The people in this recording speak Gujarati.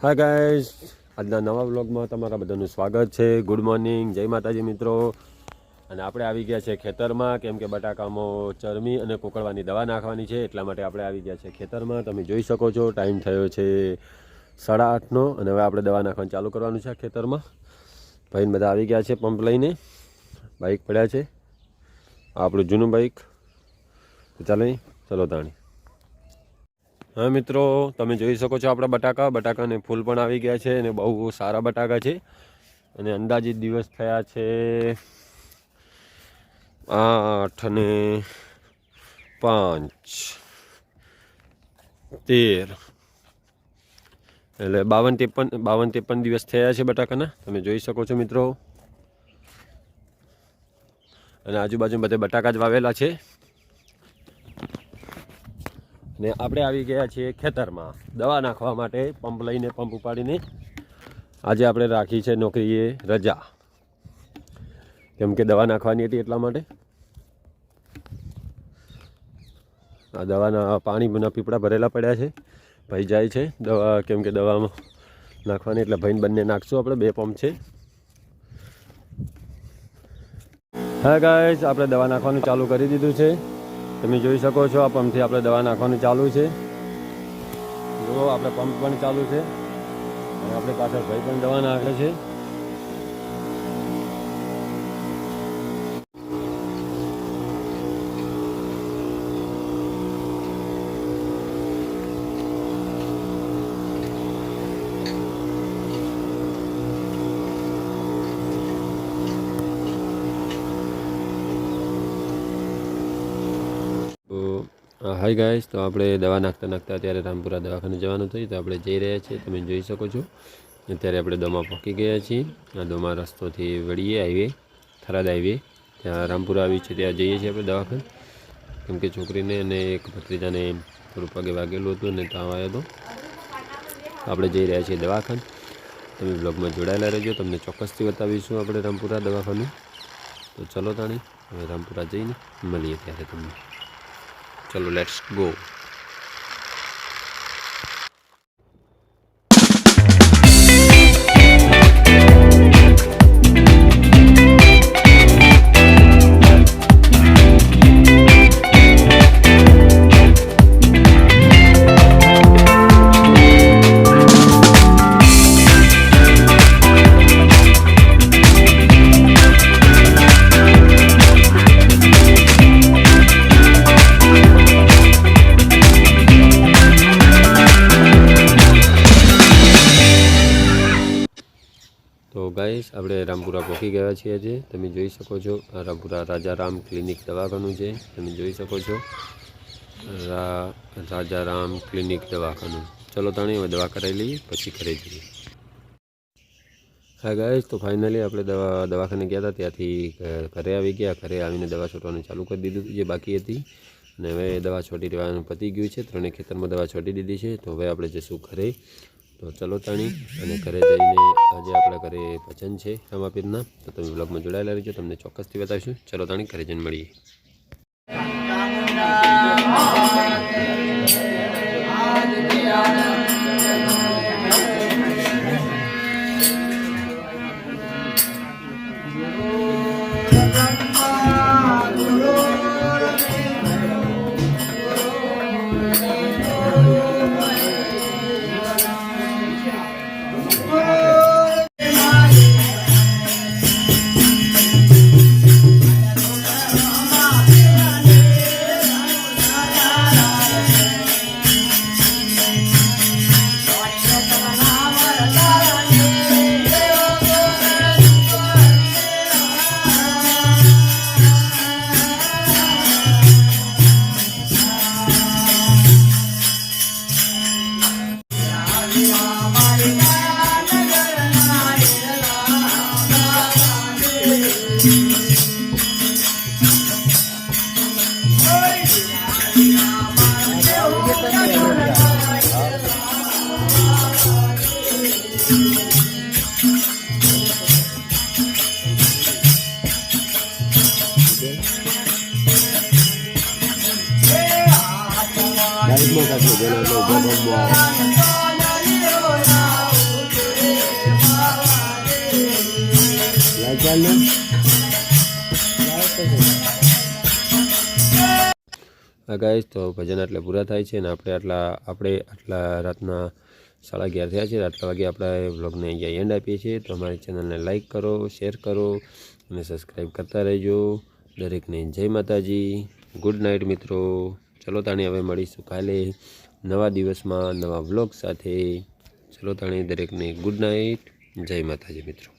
હાય ગાઈઝ, આજના નવા વ્લોગમાં તમારા બધાનું સ્વાગત છે. ગુડ મોર્નિંગ, જય માતાજી મિત્રો. અને આપણે આવી ગયા છે ખેતરમાં, કેમ કે બટાકામાં ચરમી અને કોકળવાની દવા નાખવાની છે, એટલા માટે આપણે આવી ગયા છે ખેતરમાં. તમે જોઈ શકો છો ટાઈમ થયો છે 8:30નો અને હવે આપણે દવા નાખવાનું ચાલુ કરવાનું છે ખેતરમાં. ભાઈને બધા આવી ગયા છે પંપ લઈને, બાઇક પડ્યા છે, આપણું જૂનું બાઇક. તો ચલો તાણી. હા મિત્રો, તમે જોઈ શકો છો આપણા બટાકાને ફૂલ પણ આવી ગયા છે અને બહુ સારા બટાકા છે. અને અંદાજિત દિવસ થયા છે 8 અને 5 13 એટલે 52-53 દિવસ થયા છે બટાકાના. તમે જોઈ શકો છો મિત્રો. અને આજુબાજુ બધે બટાકા જ વાવેલા છે. ને આપણે આવી ગયા છીએ ખેતરમાં દવા નાખવા માટે. પંપ લઈને, પંપ ઉપાડીને આજે આપણે રાખી છે નોકરીએ રજા, કેમ કે દવા નાખવાની હતી એટલા માટે. આ દવાના પાણીના પીપળા ભરેલા પડ્યા છે. ભાઈ જાય છે દવા, કેમ કે દવામાં નાખવાની, એટલે ભાઈને બંને નાખશું આપણે. 2 પંપ છે. હા ગાઈસ, આપણે દવા નાખવાનું ચાલુ કરી દીધું છે. તમે જોઈ શકો છો આ પંપથી આપણે દવા નાખવાનું ચાલુ છે. જુઓ, આપણે પંપ પણ ચાલુ છે અને આપણે પાછળ ભાઈ પણ દવા નાખે છે. હાય ગાઈસ, તો આપણે દવા નાખતા અત્યારે રામપુરા દવાખાને જવાનું થયું, તો આપણે જઈ રહ્યા છીએ. તમે જોઈ શકો છો અત્યારે આપણે દોમાં પહોંચી ગયા છીએ. આ દોમાં રસ્તોથી વળીએ હાઈવે, થરાદ હાઈવે, ત્યાં રામપુરા આવી છે, ત્યાં જઈએ છીએ આપણે દવાખાને. કેમ કે છોકરીને અને એક ભત્રીજાને થોડું પગે વાગેલું હતું અને તાવ આવ્યો હતો. આપણે જઈ રહ્યા છીએ દવાખાને. તમે બ્લોગમાં જોડાયેલા રહેજો, તમને ચોક્કસથી બતાવીશું આપણે રામપુરા દવાખાનું. તો ચલો તાણી, હવે રામપુરા જઈને મળીએ ત્યારે તમને. ચલો, લેટ્સ ગો. તો ગાઈસ, આપણે રામપુરા પહોંચી ગયા છીએ આજે. તમે જોઈ શકો છો આ રામપુરા રાજારામ ક્લિનિક દવાખાનું છે. તમે જોઈ શકો છો રાજારામ ક્લિનિક દવાખાનું. ચલો તાણી, હવે દવા કરાવી લઈએ, પછી ઘરે જઈએ. હા ગાઈસ, તો ફાઇનલી આપણે દવાખાને ગયા હતા, ત્યાંથી ઘરે આવી ગયા. ઘરે આવીને દવા છોડવાનું ચાલુ કરી દીધું જે બાકી હતી. અને હવે દવા છોડી દેવાનું પતી ગયું છે. 3 ખેતરમાં દવા છોડી દીધી છે. તો હવે આપણે જઈશું ઘરે. તો ચલો તાણી, અને ઘરે જઈને આજે આપણા ઘરે ભજન છે રામાપીરના. તો તમે બ્લોગમાં જોડાયેલા રહેજો, તમને ચોક્કસથી બતાવીશું. ચલો તાણી, ઘરે જઈને મળીએ. Dari mo kasi, dala mo, babang mo. હા ગાઈસ, તો ભજન આટલે પૂરા થાય છે ને આપણે આટલા રાતના 11:30 થયા છે. આટલા વાગે આપણે વ્લોગને અહીંયા એન્ડ આપીએ છીએ. તો અમારી ચેનલને લાઈક કરો, શેર કરો અને સબસ્ક્રાઈબ કરતા રહેજો. દરેકને જય માતાજી, ગુડ નાઇટ મિત્રો. ચલો તાણી હવે મળીશું કાલે નવા દિવસમાં નવા વ્લોગ સાથે. ચલો તાણી દરેકને ગુડ નાઇટ, જય માતાજી મિત્રો.